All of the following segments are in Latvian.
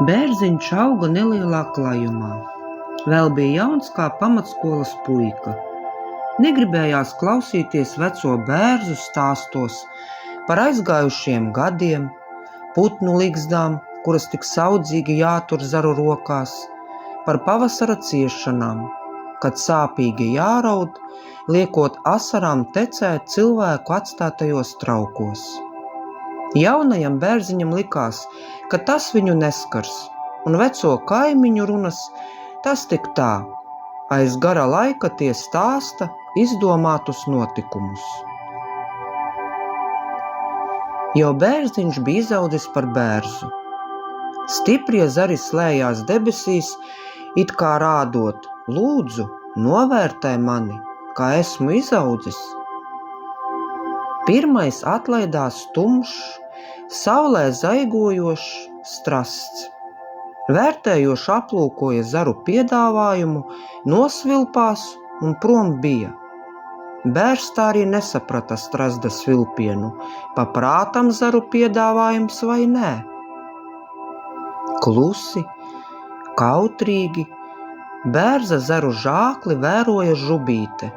Bērziņš auga nelielā klajumā. Vēl bija jauns kā pamatskolas puika. Negribējās klausīties veco bērzu stāstos par aizgājušiem gadiem, putnu ligzdām, kuras tik saudzīgi jātur zaru rokās, par pavasara ciešanām, kad sāpīgi jāraud, liekot asarām tecēt cilvēku atstātajos traukos. Jaunajam bērziņam likās, ka tas viņu neskars, un veco kaimiņu runas tas tik tā, aiz gara laika tie stāsta izdomātus notikumus. Jau bērziņš bija izaudzis par bērzu. Stiprie zari slējās debesīs, it kā rādot: lūdzu, novērtē mani, kā esmu izaudzis. Pirmais atlaidās tumšs, saulē zaigojošs strasts. Vērtējoši aplūkoja zaru piedāvājumu, nosvilpās un prom bija. Bērs tā arī nesaprata strazda svilpienu, pa prātam zaru piedāvājums vai nē. Klusi, kautrīgi, bērza zaru žākli vēroja žubīte.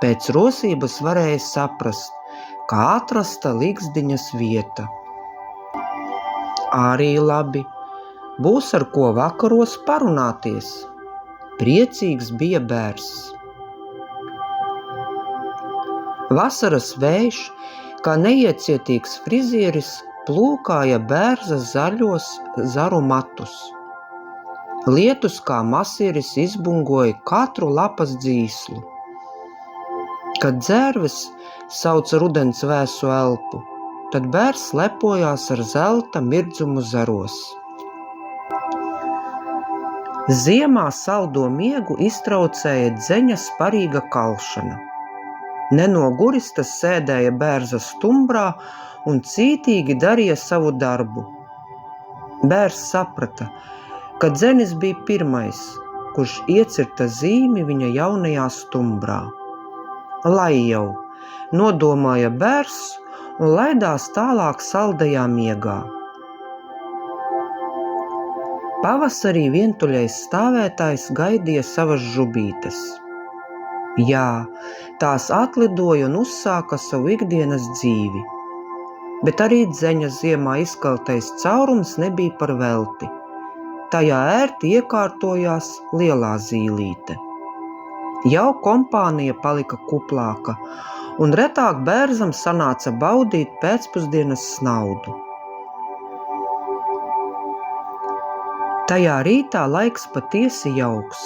Pēc rosības varēja saprast, kā atrasta ligzdiņas vieta. Arī labi, būs ar ko vakaros parunāties. Priecīgs bija bērs. Vasaras vējš, kā neiecietīgs frizieris, plūkāja bērza zaļos zaru matus. Lietus kā masieris izbungoja katru lapas dzīslu. Kad dzērves sauca rudens vēsu elpu, tad bērs lepojās ar zelta mirdzumu zaros. Ziemā saldo miegu iztraucēja dzeņa sparīga kalšana. Nenoguris tas sēdēja bērza stumbrā un cītīgi darīja savu darbu. Bērs saprata, ka dzenis bija pirmais, kurš iecirta zīmi viņa jaunajā stumbrā. Lai jau, nodomāja bērs un laidās tālāk saldajā miegā. Pavasarī vientuļais stāvētājs gaidīja savas žubītes. Jā, tās atlidoja un uzsāka savu ikdienas dzīvi, bet arī dzeņa ziemā izkaltais caurums nebija par velti. Tajā ērti iekārtojās lielā zīlīte. Jau kompānija palika kuplāka, un retāk bērzam sanāca baudīt pēcpusdienas snaudu. Tajā rītā laiks patiesi jauks.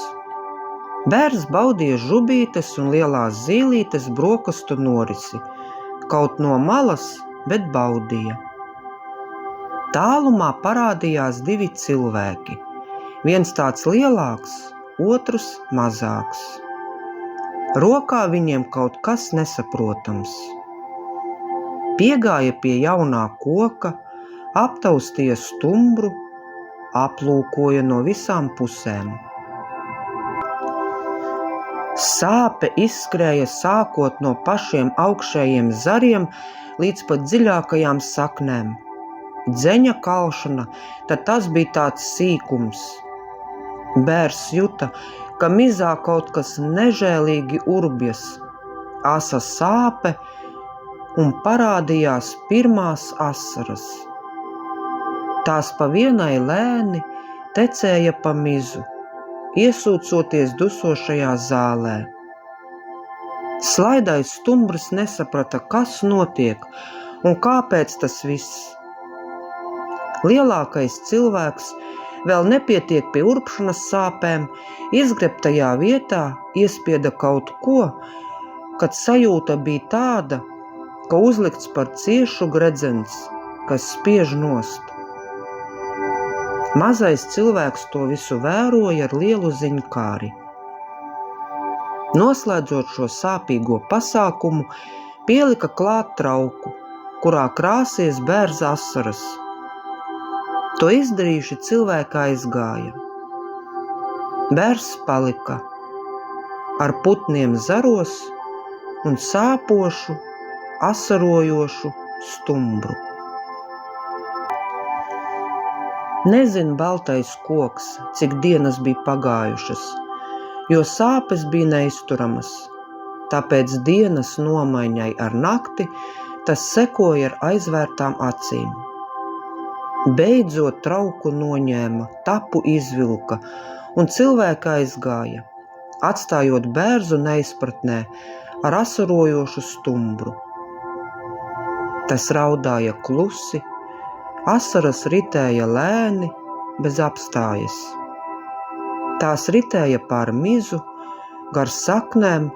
Bērs baudīja žubītes un lielās zīlītes brokastu norisi, kaut no malas, bet baudīja. Tālumā parādījās divi cilvēki, viens tāds lielāks, otrs mazāks. Rokā viņiem kaut kas nesaprotams. Piegāja pie jaunā koka, aptaustīja stumbru, aplūkoja no visām pusēm. Sāpe izskrēja sākot no pašiem augšējiem zariem līdz pat dziļākajām saknēm. Dzeņa kalšana, tad tas bija tāds sīkums. Bērs juta, ka mizā kaut kas nežēlīgi urbjas, asa sāpe un parādījās pirmās asaras. Tās pa vienai lēni tecēja pa mizu, iesūcoties dusošajā zālē. Slaidais stumbrs nesaprata, kas notiek un kāpēc tas viss. Lielākais cilvēks vēl nepietiek pie urpšanas sāpēm, izgrebtajā vietā iespieda kaut ko, kad sajūta bija tāda, ka uzlikts par ciešu gredzens, kas spiež nost. Mazais cilvēks to visu vēroja ar lielu ziņkāri. Noslēdzot šo sāpīgo pasākumu, pielika klāt trauku, kurā krāsies bērza asaras. To izdarījuši cilvēki aizgāja. Bērs palika ar putniem zaros un sāpošu, asarojošu stumbru. Nezin baltais koks, cik dienas bija pagājušas, jo sāpes bija neizturamas, tāpēc dienas nomaiņai ar nakti tas sekoja ar aizvērtām acīm. Beidzot trauku noņēma, tapu izvilka, un cilvēki aizgāja, atstājot bērzu neizpratnē ar asarojošu stumbru. Tas raudāja klusi, asaras ritēja lēni, bez apstājas. Tās ritēja pār mizu, gar saknēm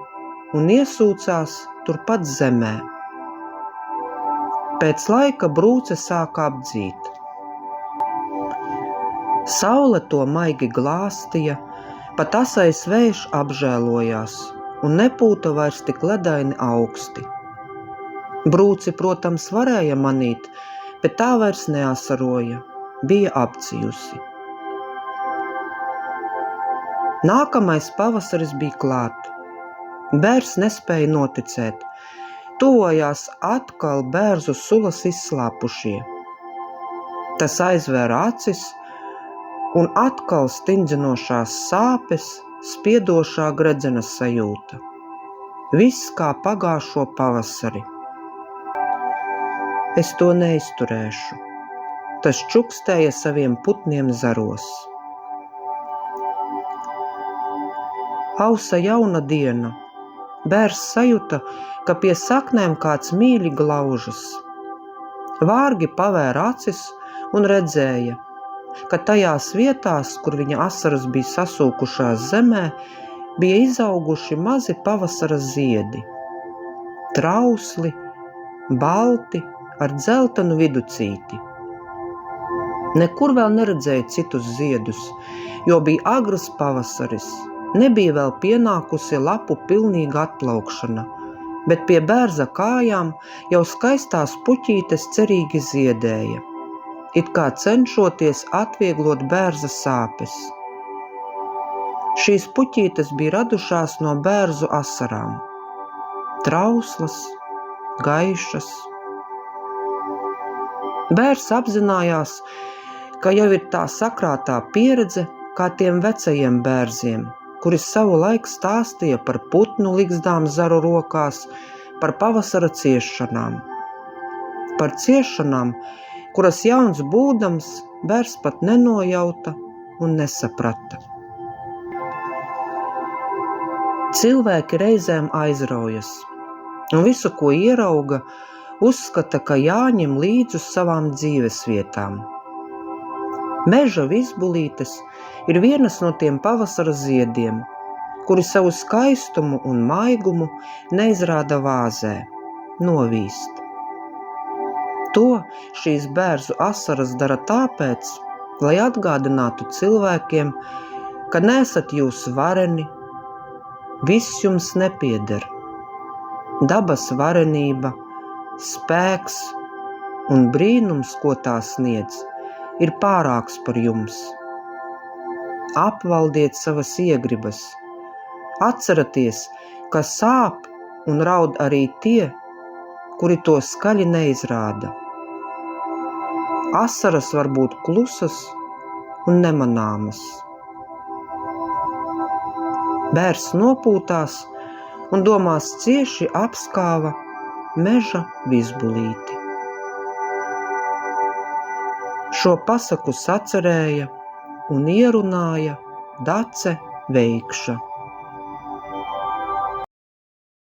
un iesūcās turpat zemē. Pēc laika brūce sāka apdzīt. Saule to maigi glāstīja, pat asais vējš apžēlojās un nepūta vairs tik ledaini augsti. Brūci, protams, varēja manīt, bet tā vairs neasaroja, bija apdzijusi. Nākamais pavasaris bija klāt. Bērs nespēja noticēt. Tuvojās atkal bērzu sulas izslāpušie. Tas aizvēra acis, un atkal stingdzinošās sāpes, spiedošā gredzenas sajūta. Viss kā pagājušo pavasari. Es to neizturēšu. Tas čukstēja saviem putniem zaros. Ausa jauna diena. Bērs sajuta, ka pie saknēm kāds mīļi glaužas. Vārgi pavēra acis un redzēja, ka tajās vietās, kur viņa asaras bija sasūkušās zemē, bija izauguši mazi pavasara ziedi. Trausli, balti, ar dzeltenu viducīti. Nekur vēl neredzēja citus ziedus, jo bija agrs pavasaris, nebija vēl pienākusi lapu pilnīga atplaukšana, bet pie bērza kājām jau skaistās puķītes cerīgi ziedēja, it kā cenšoties atvieglot bērza sāpes. Šīs puķītes bija radušās no bērzu asarām, trauslas, gaišas. Bērs apzinājās, ka jau ir tā sakrātā pieredze kā tiem vecajiem bērziem, kuri savu laiku stāstīja par putnu ligzdām zaru rokās, par pavasara ciešanām. Par ciešanām, kuras jauns būdams bērs pat nenojauta un nesaprata. Cilvēki reizēm aizraujas, un visu, ko ierauga, uzskata, ka jāņem līdz uz savām dzīvesvietām. Meža vizbulītes ir vienas no tiem pavasara ziediem, kuri savu skaistumu un maigumu neizrāda vāzē, novīst. To šīs bērzu asaras dara tāpēc, lai atgādinātu cilvēkiem, ka neesat jūs vareni, viss jums nepieder. Dabas varenība, spēks un brīnums, ko tā sniedz, ir pārāks par jums. Apvaldiet savas iegribas. Atceraties, ka sāp un raud arī tie, kuri to skaļi neizrāda. Asaras var būt klusas un nemanāmas. Bērs nopūtās un domās cieši apskāva meža vizbulīti. Šo pasaku sacerēja un ierunāja Dace Veikša.